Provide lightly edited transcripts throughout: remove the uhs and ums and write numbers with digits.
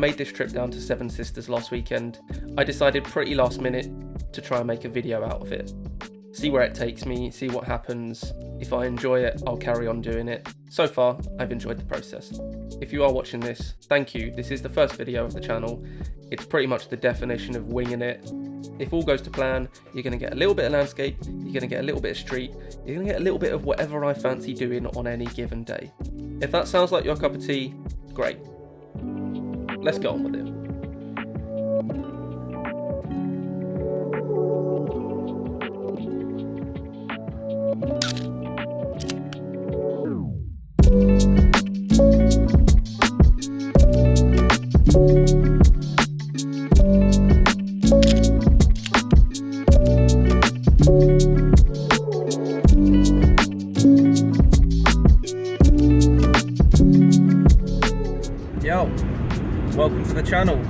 made this trip down to Seven Sisters last weekend, I decided pretty last minute to try and make a video out of it. See where it takes me, see what happens. If I enjoy it, I'll carry on doing it. So far, I've enjoyed the process. If you are watching this, thank you. This is the first video of the channel. It's pretty much the definition of winging it. If all goes to plan, you're going to get a little bit of landscape, you're going to get a little bit of street, you're going to get a little bit of whatever I fancy doing on any given day. If that sounds like your cup of tea, great. Let's go on with it. Yo, welcome to the channel.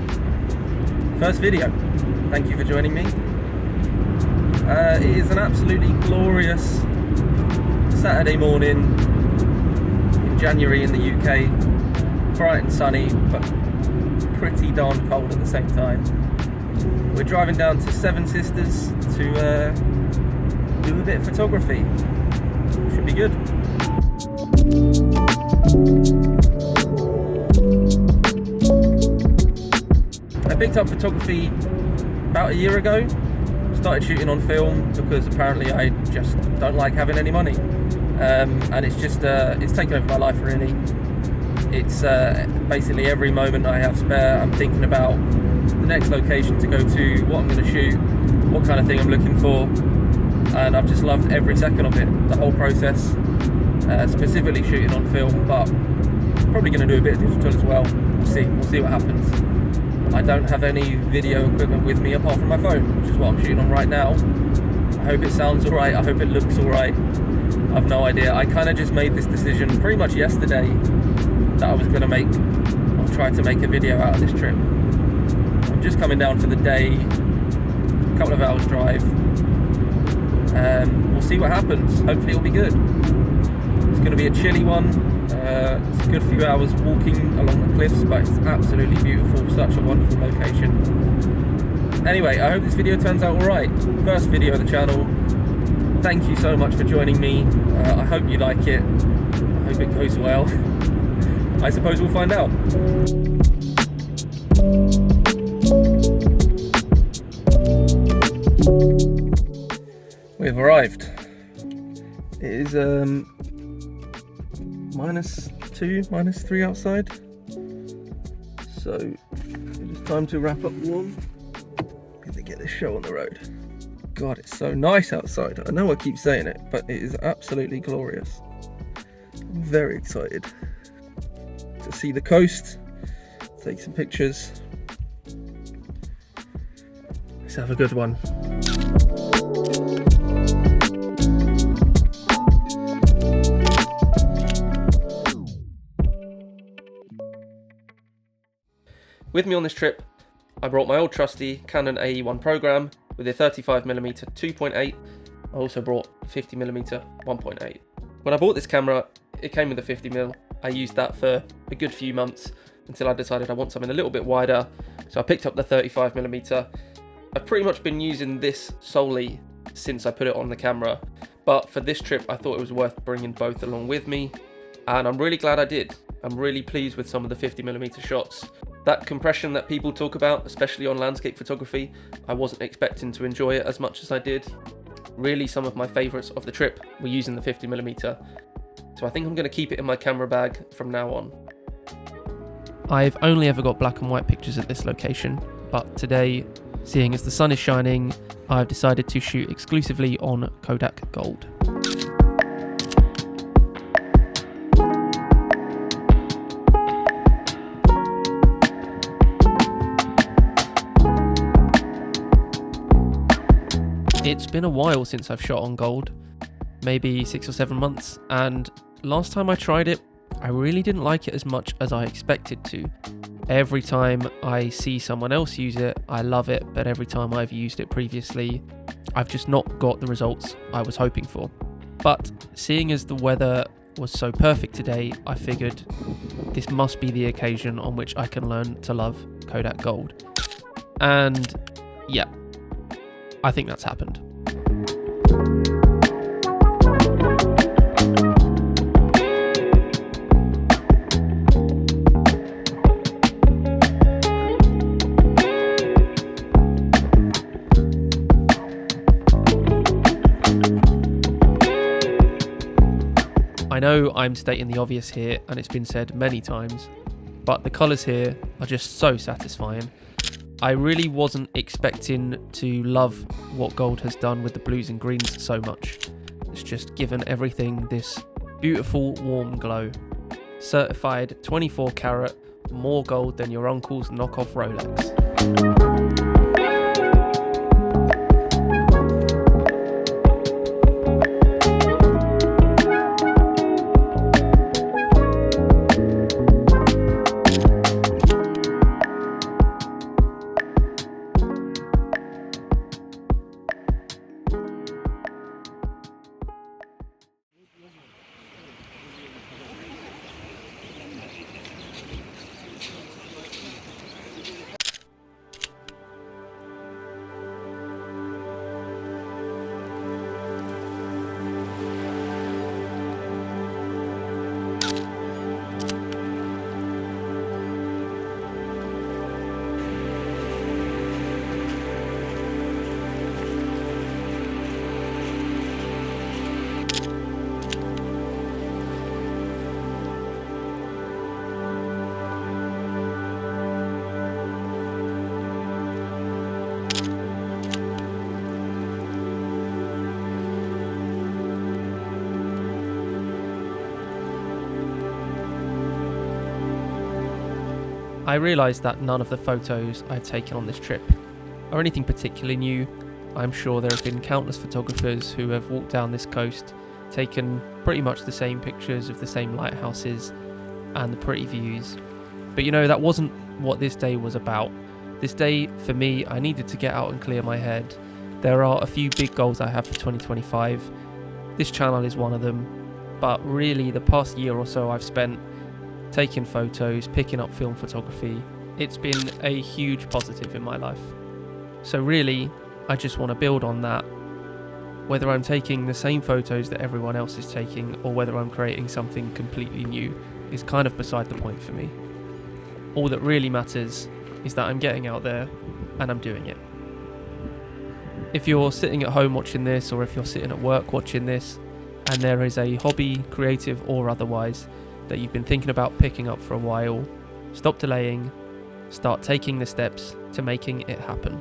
First video. Thank you for joining me. It is an absolutely glorious Saturday morning in January in the UK. Bright and sunny, but pretty darn cold at the same time. We're driving down to Seven Sisters to do a bit of photography. Should be good. I picked up photography about a year ago. Started shooting on film because apparently I just don't like having any money, and it's just it's taken over my life really. It's basically every moment I have spare, I'm thinking about the next location to go to, what I'm going to shoot, what kind of thing I'm looking for, and I've just loved every second of it, the whole process. Specifically shooting on film, but probably going to do a bit of digital as well. We'll see what happens. I don't have any video equipment with me apart from my phone, which is what I'm shooting on right now. I hope it sounds alright, I hope it looks alright. I've no idea. I kind of just made this decision pretty much yesterday that I was going to try to make a video out of this trip. I'm just coming down for the day, a couple of hours drive. We'll see what happens. Hopefully it'll be good. It's going to be a chilly one. It's a good few hours walking along the cliffs, but it's absolutely beautiful. Such a wonderful location. Anyway, I hope this video turns out alright. First video of the channel. Thank you so much for joining me. I hope you like it. I hope it goes well. I suppose we'll find out. We've arrived. It is -2, -3 outside. So it is time to wrap up warm and get this show on the road. God, it's so nice outside. I know I keep saying it, but it is absolutely glorious. I'm very excited to see the coast, take some pictures. Let's have a good one. With me on this trip, I brought my old trusty Canon AE1 program with a 35mm 2.8. I also brought 50mm 1.8. When I bought this camera, it came with a 50mm. I used that for a good few months until I decided I want something a little bit wider. So I picked up the 35mm. I've pretty much been using this solely since I put it on the camera. But for this trip, I thought it was worth bringing both along with me. And I'm really glad I did. I'm really pleased with some of the 50mm shots. That compression that people talk about, especially on landscape photography, I wasn't expecting to enjoy it as much as I did. Really, some of my favourites of the trip were using the 50mm. So I think I'm going to keep it in my camera bag from now on. I've only ever got black and white pictures at this location, but today, seeing as the sun is shining, I've decided to shoot exclusively on Kodak Gold. It's been a while since I've shot on gold, maybe 6 or 7 months, and last time I tried it, I really didn't like it as much as I expected to. Every time I see someone else use it, I love it, but every time I've used it previously, I've just not got the results I was hoping for. But seeing as the weather was so perfect today, I figured this must be the occasion on which I can learn to love Kodak Gold. And yeah, I think that's happened. I know I'm stating the obvious here, and it's been said many times, but the colours here are just so satisfying. I really wasn't expecting to love what Gold has done with the blues and greens so much. It's just given everything this beautiful warm glow. Certified 24 karat, more gold than your uncle's knockoff Rolex. I realised that none of the photos I had taken on this trip are anything particularly new. I'm sure there have been countless photographers who have walked down this coast, taken pretty much the same pictures of the same lighthouses and the pretty views. But you know, that wasn't what this day was about. This day, for me, I needed to get out and clear my head. There are a few big goals I have for 2025. This channel is one of them. But really, the past year or so I've spent taking photos, picking up film photography. It's been a huge positive in my life. So really, I just want to build on that. Whether I'm taking the same photos that everyone else is taking or whether I'm creating something completely new is kind of beside the point for me. All that really matters is that I'm getting out there and I'm doing it. If you're sitting at home watching this, or if you're sitting at work watching this, and there is a hobby, creative or otherwise, that you've been thinking about picking up for a while, stop delaying, start taking the steps to making it happen.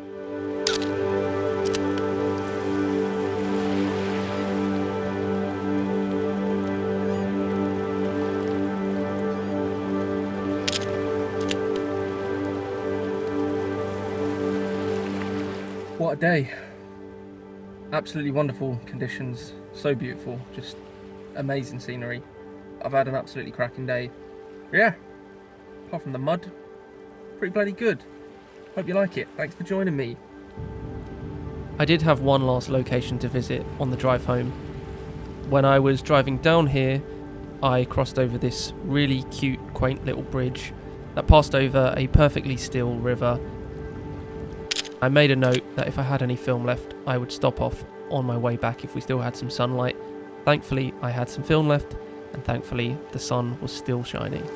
What a day. Absolutely wonderful conditions, so beautiful, just amazing scenery. I've had an absolutely cracking day. Yeah, apart from the mud, pretty bloody good. Hope you like it. Thanks for joining me. I did have one last location to visit on the drive home. When I was driving down here, I crossed over this really cute, quaint little bridge that passed over a perfectly still river. I made a note that if I had any film left, I would stop off on my way back if we still had some sunlight. Thankfully, I had some film left, and thankfully the sun was still shining.